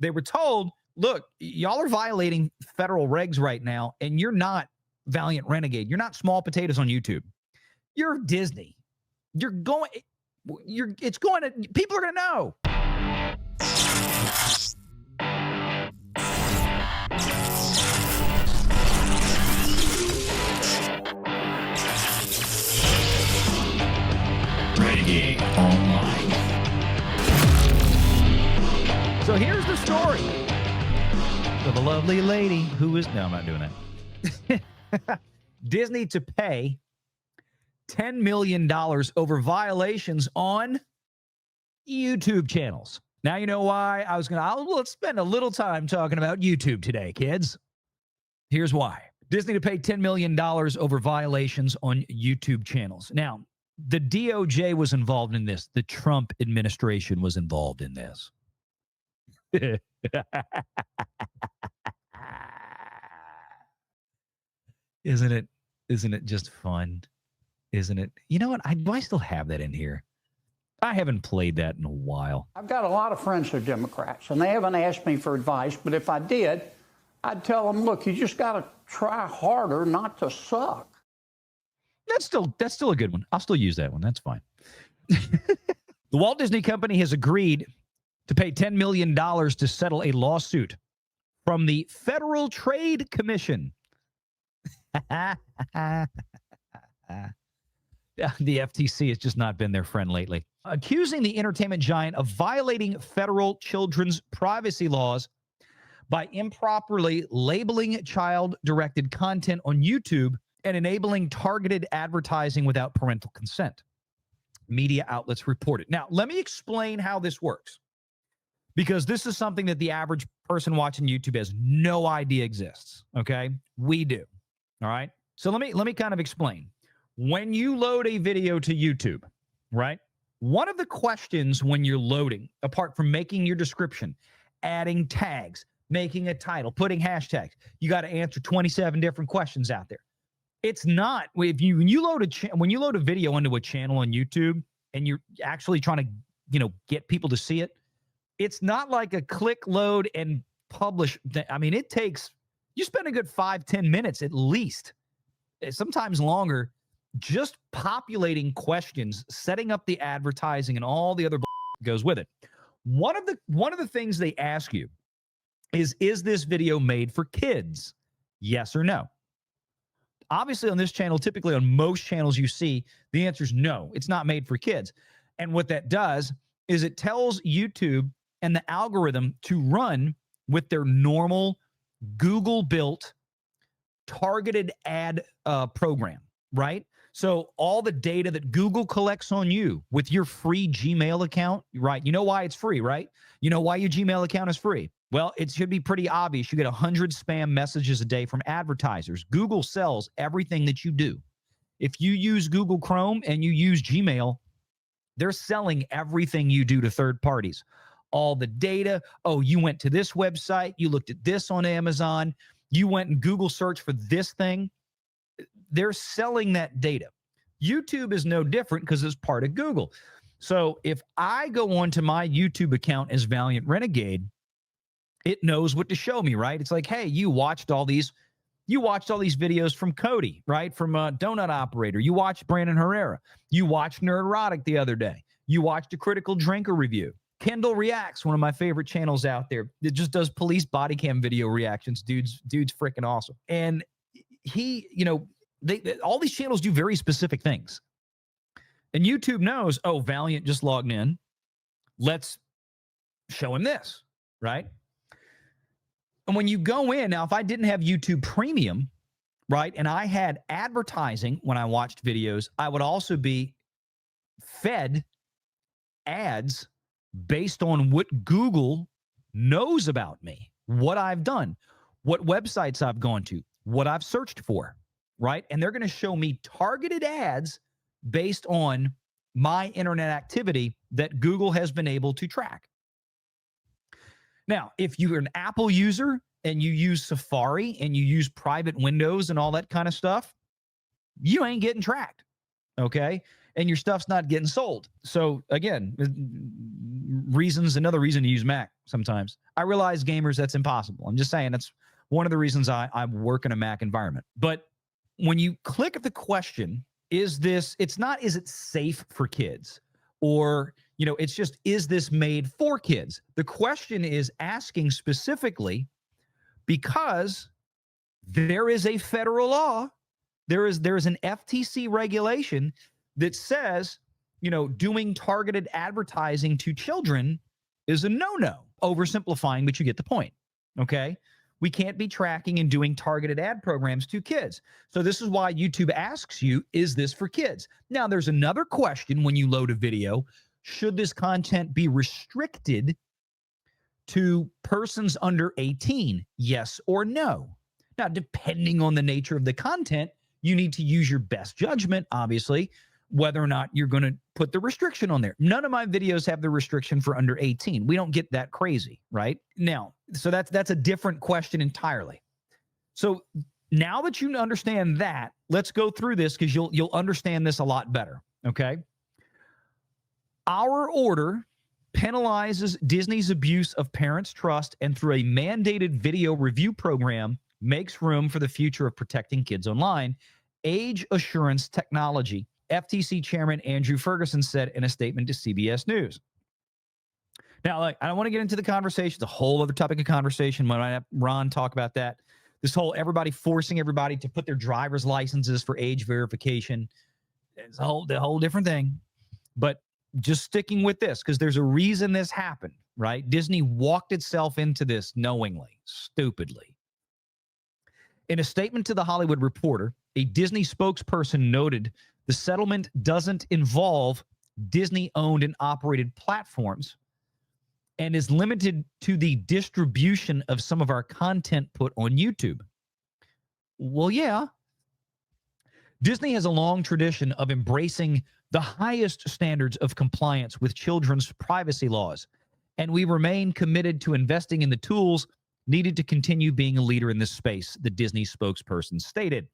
They were told, look, y'all are violating federal regs right now, and you're not Valiant Renegade. You're not small potatoes on YouTube. You're Disney. It's going to, people are going to know. Renegade Online. So here's the story of a lovely lady who is... No, I'm not doing that. Disney to pay $10 million over violations on YouTube channels. Now you know why let's spend a little time talking about YouTube today, kids. Here's why. Disney to pay $10 million over violations on YouTube channels. Now, the DOJ was involved in this. The Trump administration was involved in this. Isn't it just fun? Isn't it? You know what? Do I still have that in here? I haven't played that in a while. I've got a lot of friends who are Democrats, and they haven't asked me for advice, but if I did, I'd tell them, look, you just got to try harder not to suck. That's still a good one. I'll still use that one. That's fine. The Walt Disney Company has agreed to pay $10 million to settle a lawsuit from the Federal Trade Commission. The FTC has just not been their friend lately. Accusing the entertainment giant of violating federal children's privacy laws by improperly labeling child-directed content on YouTube and enabling targeted advertising without parental consent. Media outlets reported. Now, let me explain how this works, because this is something that the average person watching YouTube has no idea exists, okay? We do, all right? So let me kind of explain. When you load a video to YouTube, right, one of the questions when you're loading, apart from making your description, adding tags, making a title, putting hashtags, you got to answer 27 different questions out there. It's not, when you load a video onto a channel on YouTube and you're actually trying to, get people to see it, it's not like a click, load, and publish. I mean, you spend a good 5-10 minutes at least, sometimes longer, just populating questions, setting up the advertising, and all the other goes with it. One of the things they ask you is this video made for kids? Yes or no? Obviously, on this channel, typically on most channels you see, the answer is no, it's not made for kids. And what that does is it tells YouTube and the algorithm to run with their normal Google-built targeted ad program, right? So all the data that Google collects on you with your free Gmail account, right? You know why it's free, right? You know why your Gmail account is free? Well, it should be pretty obvious. You get 100 spam messages a day from advertisers. Google sells everything that you do. If you use Google Chrome and you use Gmail, they're selling everything you do to third parties. All the data. Oh, you went to this website. You looked at this on Amazon. You went and Google searched for this thing. They're selling that data. YouTube is no different because it's part of Google. So if I go onto my YouTube account as Valiant Renegade, it knows what to show me, right? It's like, hey, you watched all these videos from Cody, right? From Donut Operator. You watched Brandon Herrera. You watched Nerdrotic the other day. You watched a Critical Drinker review. Kendall Reacts, one of my favorite channels out there. It just does police body cam video reactions. Dude's freaking awesome. And he, all these channels do very specific things. And YouTube knows, oh, Valiant just logged in. Let's show him this, right? And when you go in, now, if I didn't have YouTube Premium, right, and I had advertising when I watched videos, I would also be fed ads based on what Google knows about me, what I've done, what websites I've gone to, what I've searched for, right? And they're going to show me targeted ads based on my internet activity that Google has been able to track. Now, if you're an Apple user and you use Safari and you use private windows and all that kind of stuff, you ain't getting tracked, okay? and your stuff's not getting sold. So again, another reason to use Mac sometimes. I realize gamers, that's impossible. I'm just saying that's one of the reasons I work in a Mac environment. But when you click at the question, is it safe for kids? Or, it's just, is this made for kids? The question is asking specifically because there is a federal law, there is an FTC regulation that says, doing targeted advertising to children is a no-no. Oversimplifying, but you get the point, okay? We can't be tracking and doing targeted ad programs to kids. So this is why YouTube asks you, is this for kids? Now, there's another question when you load a video. Should this content be restricted to persons under 18? Yes or no? Now, depending on the nature of the content, you need to use your best judgment, obviously, whether or not you're going to put the restriction on there. None of my videos have the restriction for under 18. We don't get that crazy, right? Now, so that's a different question entirely. So now that you understand that, let's go through this because you'll understand this a lot better, okay? Our order penalizes Disney's abuse of parents' trust, and through a mandated video review program, makes room for the future of protecting kids online. Age assurance technology. FTC Chairman Andrew Ferguson said in a statement to CBS News. Now, I don't want to get into the conversation. It's a whole other topic of conversation. When I have Ron talk about that, this whole forcing everybody to put their driver's licenses for age verification. It's a whole different thing. But just sticking with this, because there's a reason this happened, right? Disney walked itself into this knowingly, stupidly. In a statement to The Hollywood Reporter, a Disney spokesperson noted the settlement doesn't involve Disney-owned and operated platforms and is limited to the distribution of some of our content put on YouTube. Well, yeah. Disney has a long tradition of embracing the highest standards of compliance with children's privacy laws, and we remain committed to investing in the tools needed to continue being a leader in this space, the Disney spokesperson stated.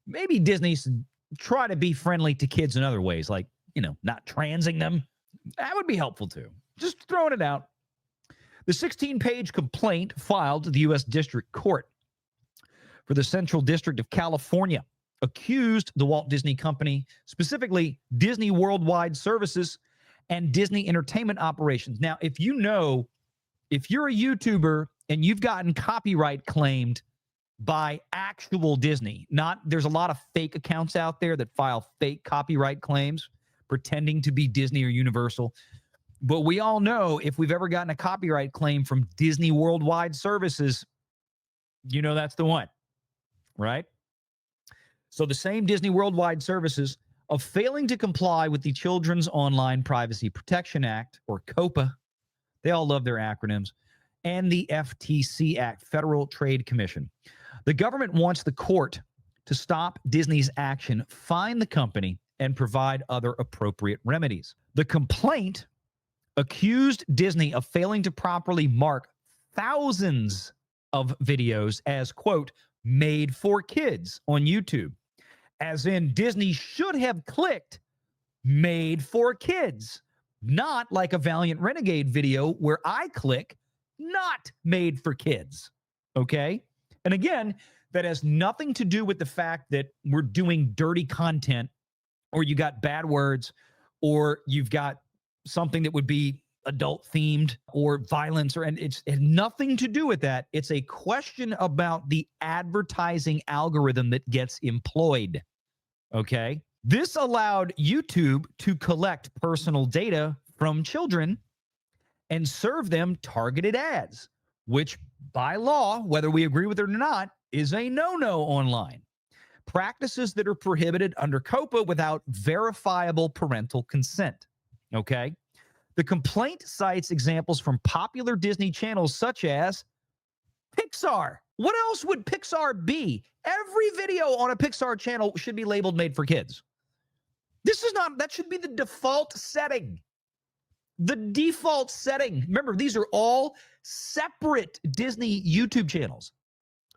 Maybe Disney should try to be friendly to kids in other ways, like, not transing them. That would be helpful too. Just throwing it out. The 16-page complaint filed to the U.S. District Court for the Central District of California accused the Walt Disney Company, specifically Disney Worldwide Services and Disney Entertainment Operations. Now, if you're a YouTuber and you've gotten copyright claimed by actual Disney, there's a lot of fake accounts out there that file fake copyright claims pretending to be Disney or Universal. But we all know if we've ever gotten a copyright claim from Disney Worldwide Services, that's the one, right? So the same Disney Worldwide Services of failing to comply with the Children's Online Privacy Protection Act, or COPA, they all love their acronyms, and the FTC Act, Federal Trade Commission. The government wants the court to stop Disney's action, fine the company, and provide other appropriate remedies. The complaint accused Disney of failing to properly mark thousands of videos as, quote, made for kids on YouTube, as in Disney should have clicked made for kids, not like a Valiant Renegade video where I click not made for kids, okay? And again, that has nothing to do with the fact that we're doing dirty content, or you got bad words, or you've got something that would be adult themed or violence, and it had nothing to do with that. It's a question about the advertising algorithm that gets employed, okay? This allowed YouTube to collect personal data from children and serve them targeted ads, which by law, whether we agree with it or not, is a no-no online. Practices that are prohibited under COPA without verifiable parental consent, okay? The complaint cites examples from popular Disney channels such as Pixar. What else would Pixar be? Every video on a Pixar channel should be labeled made for kids. That should be the default setting. The default setting. Remember, these are all separate Disney YouTube channels.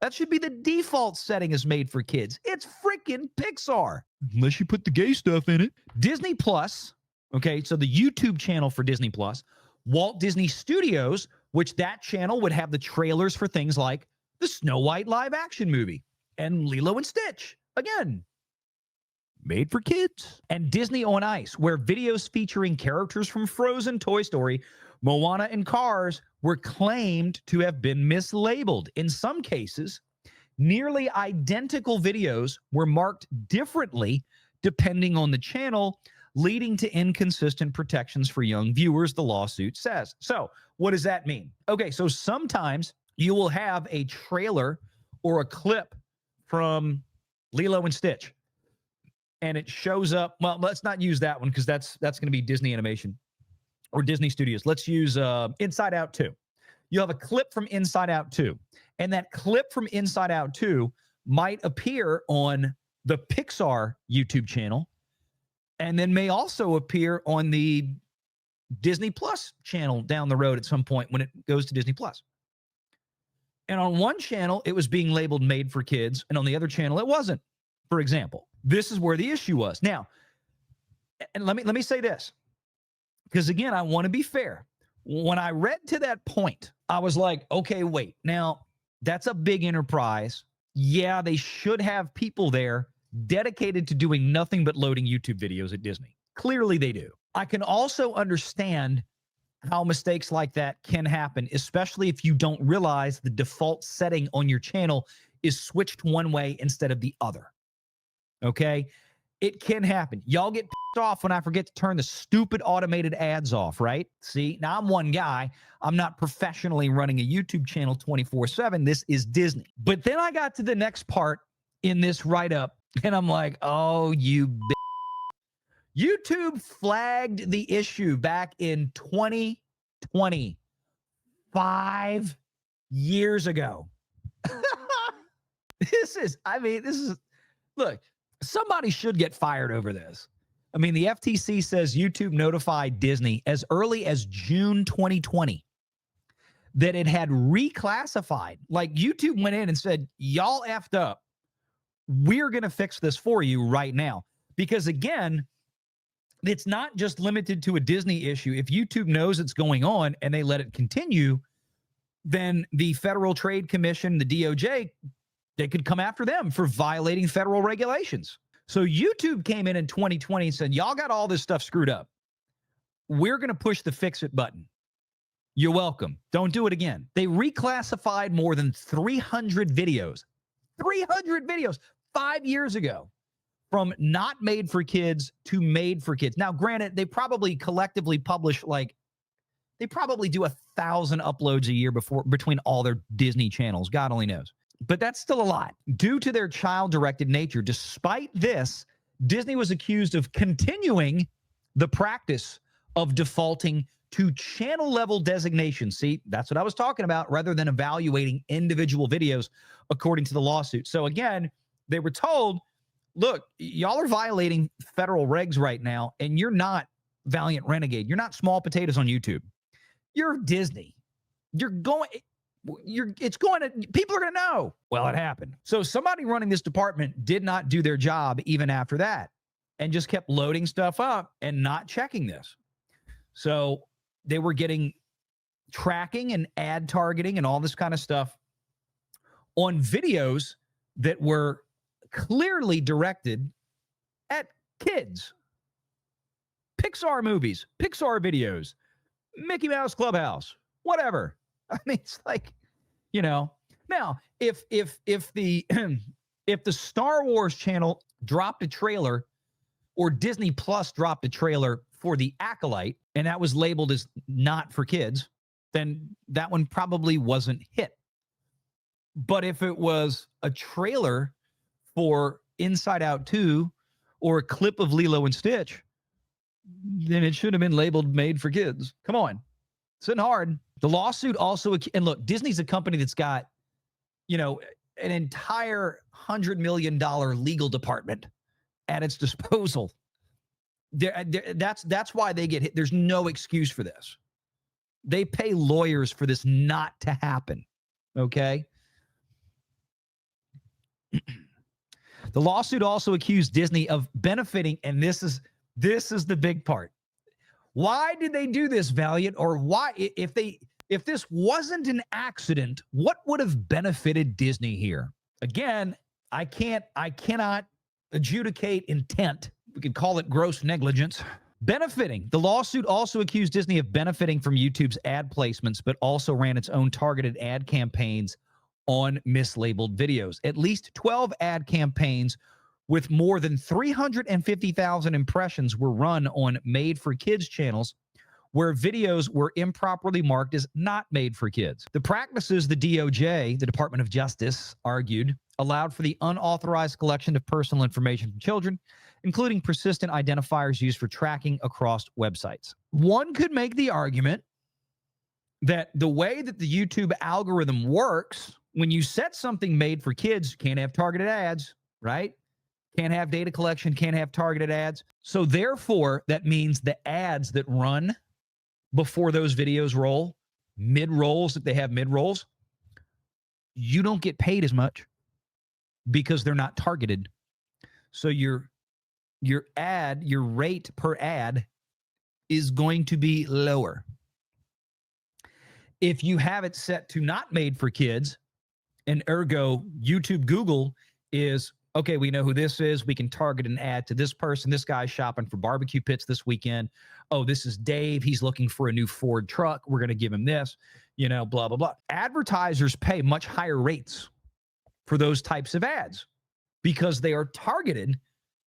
That should be the default setting is made for kids. It's freaking Pixar. Unless you put the gay stuff in it. Disney Plus, okay, so the YouTube channel for Disney Plus, Walt Disney Studios, which that channel would have the trailers for things like the Snow White live action movie and Lilo and Stitch. Again, made for kids. And Disney on Ice, where videos featuring characters from Frozen, Toy Story, Moana, and Cars were claimed to have been mislabeled. In some cases, nearly identical videos were marked differently depending on the channel, leading to inconsistent protections for young viewers, the lawsuit says. So what does that mean? Okay, so sometimes you will have a trailer or a clip from Lilo and Stitch, and it shows up. Well, let's not use that one because that's going to be Disney Animation or Disney Studios. Let's use Inside Out 2. You have a clip from Inside Out 2, and that clip from Inside Out 2 might appear on the Pixar YouTube channel, and then may also appear on the Disney Plus channel down the road at some point when it goes to Disney Plus. And on one channel, it was being labeled made for kids, and on the other channel, it wasn't, for example. This is where the issue was. Now, and let me say this, because again, I want to be fair. When I read to that point, I was like, okay, wait. Now, that's a big enterprise. Yeah, they should have people there dedicated to doing nothing but loading YouTube videos at Disney. Clearly they do. I can also understand how mistakes like that can happen, especially if you don't realize the default setting on your channel is switched one way instead of the other. Okay? It can happen. Y'all get pissed off when I forget to turn the stupid automated ads off, right? See, now I'm one guy. I'm not professionally running a YouTube channel 24/7. This is Disney. But then I got to the next part in this write-up, and I'm like, oh, you bitch. YouTube flagged the issue back in 2020, 5 years ago. This is, look, somebody should get fired over this. I mean, the FTC says YouTube notified Disney as early as June 2020 that it had reclassified. Like, YouTube went in and said, y'all effed up. We're going to fix this for you right now. Because again, it's not just limited to a Disney issue. If YouTube knows it's going on and they let it continue, then the Federal Trade Commission, the DOJ, they could come after them for violating federal regulations. So YouTube came in 2020 and said, y'all got all this stuff screwed up. We're going to push the fix it button. You're welcome. Don't do it again. They reclassified more than 300 videos. 300 videos 5 years ago. From not made for kids to made for kids. Now, granted, they probably collectively publish they probably do 1,000 uploads a year between all their Disney channels. God only knows. But that's still a lot. Due to their child-directed nature, despite this, Disney was accused of continuing the practice of defaulting to channel-level designation. See, that's what I was talking about, rather than evaluating individual videos according to the lawsuit. So again, they were told, look, y'all are violating federal regs right now, and you're not Valiant Renegade. You're not Small Potatoes on YouTube. You're Disney. People are going to know. Well, it happened. So somebody running this department did not do their job even after that and just kept loading stuff up and not checking this. So they were getting tracking and ad targeting and all this kind of stuff on videos that were clearly directed at kids. Pixar movies, Pixar videos, Mickey Mouse Clubhouse, whatever. I mean, it's like, now if the if the Star Wars channel dropped a trailer, or Disney Plus dropped a trailer for The Acolyte, and that was labeled as not for kids, then that one probably wasn't hit. But if it was a trailer for Inside Out 2 or a clip of Lilo and Stitch, then it should have been labeled made for kids. Come on. It's not hard. The lawsuit also, and look, Disney's a company that's got, an entire $100 million legal department at its disposal. That's why they get hit. There's no excuse for this. They pay lawyers for this not to happen. Okay? The lawsuit also accused Disney of benefiting, and this is the big part. Why did they do this, Valiant? Or why, if this wasn't an accident, what would have benefited Disney here? Again, I cannot adjudicate intent. We could call it gross negligence. Benefiting. The lawsuit also accused Disney of benefiting from YouTube's ad placements, but also ran its own targeted ad campaigns on mislabeled videos. At least 12 ad campaigns with more than 350,000 impressions were run on Made for Kids channels where videos were improperly marked as not made for kids. The practices the DOJ, the Department of Justice, argued allowed for the unauthorized collection of personal information from children, including persistent identifiers used for tracking across websites. One could make the argument that the way that the YouTube algorithm works, when you set something made for kids, can't have targeted ads, right? Can't have data collection, can't have targeted ads. So therefore, that means the ads that run before those videos roll, mid-rolls, if they have mid-rolls, you don't get paid as much because they're not targeted. So your rate per ad is going to be lower. If you have it set to not made for kids, and ergo YouTube, Google is, okay, we know who this is. We can target an ad to this person. This guy's shopping for barbecue pits this weekend. Oh, this is Dave. He's looking for a new Ford truck. We're going to give him this, blah, blah, blah. Advertisers pay much higher rates for those types of ads because they are targeted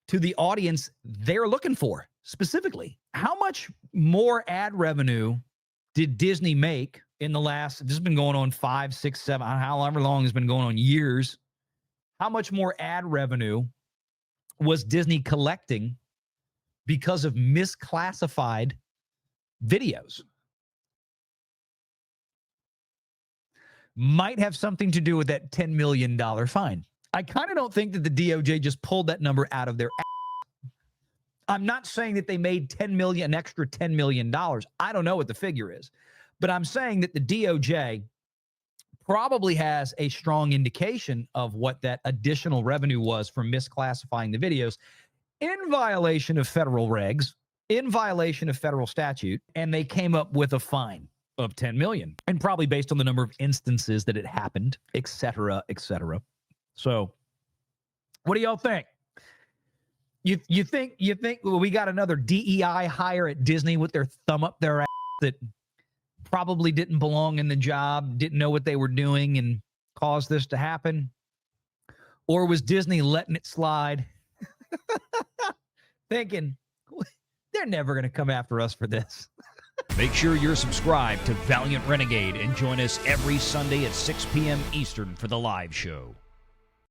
to the audience they're looking for specifically. How much more ad revenue did Disney make in the last, this has been going on 5, 6, 7, however long it's been going on, years? How much more ad revenue was Disney collecting because of misclassified videos? Might have something to do with that $10 million fine. I kind of don't think that the DOJ just pulled that number out of their ass. I'm not saying that they made an extra $10 million. I don't know what the figure is. But I'm saying that the DOJ probably has a strong indication of what that additional revenue was from misclassifying the videos in violation of federal regs, in violation of federal statute, and they came up with a fine of $10 million, and probably based on the number of instances that it happened, et cetera, et cetera. So what do y'all think? You think we got another DEI hire at Disney with their thumb up their ass that probably didn't belong in the job, didn't know what they were doing, and caused this to happen? Or was Disney letting it slide, thinking, they're never going to come after us for this? Make sure you're subscribed to Valiant Renegade and join us every Sunday at 6 p.m. Eastern for the live show.